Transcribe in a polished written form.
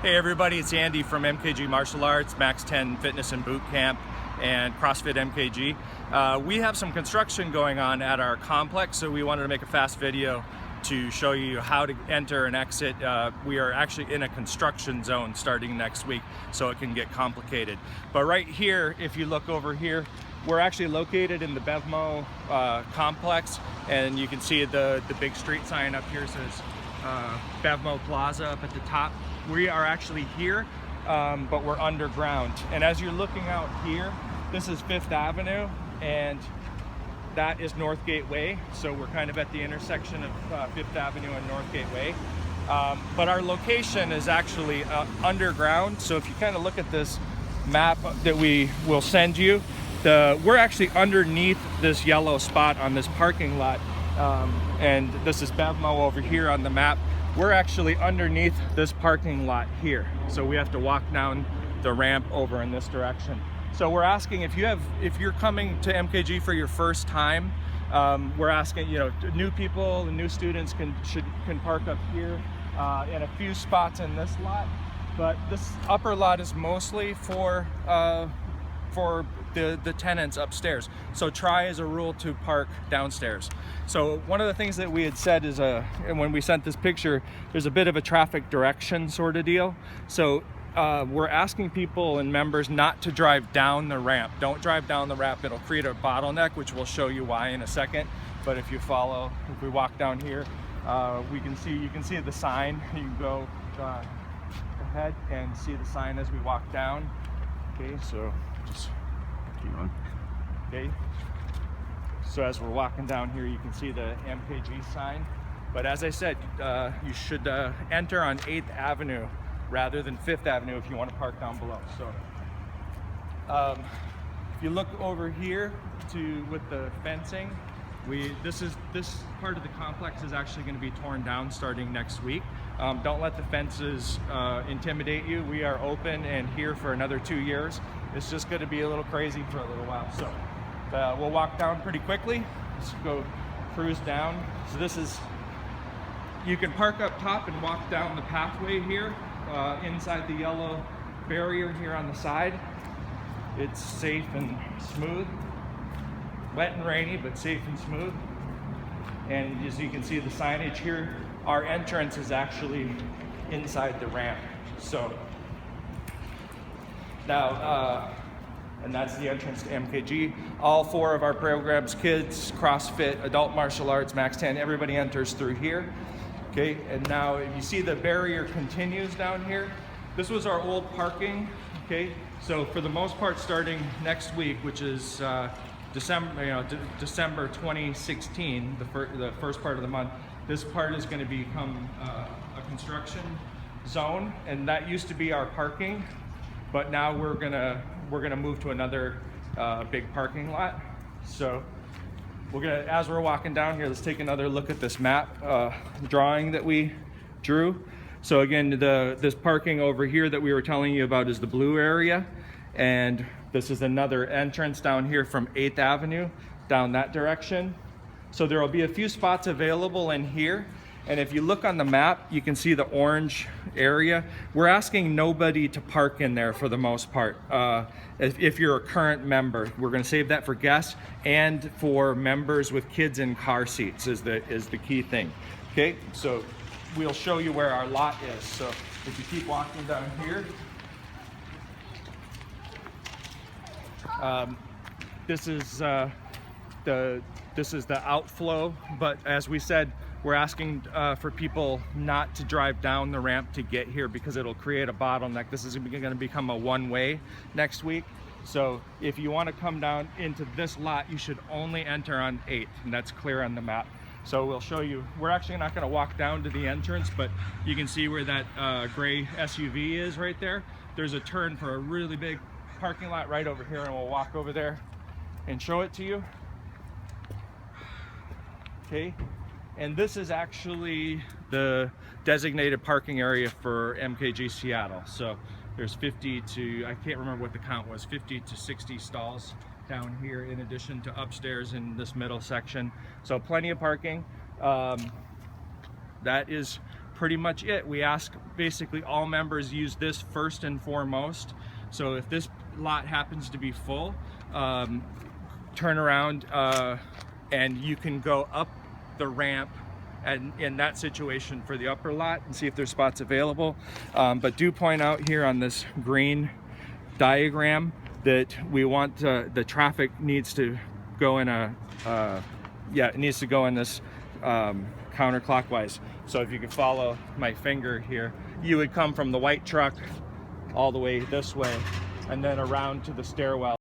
Hey everybody, it's Andy from MKG Martial Arts, Max 10 Fitness and Boot Camp, and CrossFit MKG. We have some construction going on at our complex, so we wanted to make a fast video to show you how to enter and exit. We are actually in a construction zone starting next week, so it can get complicated. But right here, if you look over here, we're actually located in the Bevmo complex, and you can see the big street sign up here says Bevmo Plaza up at the top. We are actually here, but we're underground. And as you're looking out here, this is 5th Avenue, and that is North Gateway. So we're kind of at the intersection of 5th Avenue and North Gateway. But our location is actually underground. So if you kind of look at this map that we will send you, we're actually underneath this yellow spot on this parking lot. And this is Bevmo over here on the map. We're actually underneath this parking lot here. So we have to walk down the ramp over in this direction. So we're asking if you're coming to MKG for your first time, we're asking, new people and new students can park up here in a few spots in this lot. But this upper lot is mostly for the tenants upstairs. So try as a rule to park downstairs. So one of the things that we had said is, and when we sent this picture, there's a bit of a traffic direction sort of deal. So we're asking people and members not to drive down the ramp. Don't drive down the ramp. It'll create a bottleneck, which we'll show you why in a second. But if we walk down here, you can see the sign. You can go ahead and see the sign as we walk down. Okay, so just keep on. Okay, so as we're walking down here, you can see the MKG sign. But as I said, you should enter on 8th Avenue rather than 5th Avenue if you want to park down below. So if you look over here with the fencing, this part of the complex is actually going to be torn down starting next week. Don't let the fences intimidate you. We are open and here for another 2 years. It's just going to be a little crazy for a little while. So we'll walk down pretty quickly. Let's go cruise down. So you can park up top and walk down the pathway here inside the yellow barrier here on the side. It's safe and smooth. Wet and rainy, but safe and smooth. And as you can see the signage here, our entrance is actually inside the ramp. So now, and that's the entrance to MKG. All 4 of our programs, kids, CrossFit, adult martial arts, Max 10, everybody enters through here. Okay, and now if you see the barrier continues down here, this was our old parking. Okay, so for the most part, starting next week, which is December 2016, the first part of the month, this part is going to become a construction zone, and that used to be our parking, but now we're gonna move to another big parking lot. So as we're walking down here, let's take another look at this map drawing that we drew. So again, this parking over here that we were telling you about is the blue area, and this is another entrance down here from 8th Avenue down that direction. So there will be a few spots available in here. And if you look on the map, you can see the orange area. We're asking nobody to park in there for the most part. If you're a current member, we're gonna save that for guests and for members with kids in car seats is the key thing. Okay, so we'll show you where our lot is. So if you keep walking down here, this is the outflow, but as we said, we're asking for people not to drive down the ramp to get here because it'll create a bottleneck. This is going to become a one-way next week. So if you want to come down into this lot, you should only enter on 8th, and that's clear on the map. So we'll show you. We're actually not going to walk down to the entrance, but you can see where that gray SUV is right there. There's a turn for a really big parking lot right over here, and we'll walk over there and show it to you. Okay, and this is actually the designated parking area for MKG Seattle. So there's 50 to, I can't remember what the count was, 50 to 60 stalls down here in addition to upstairs in this middle section. So plenty of parking. That is pretty much it. We ask basically all members use this first and foremost. So if this lot happens to be full, turn around and you can go up the ramp and in that situation for the upper lot and see if there's spots available. But do point out here on this green diagram that we want the traffic needs to go in a it needs to go in this counterclockwise. So if you could follow my finger here, you would come from the white truck all the way this way and then around to the stairwell.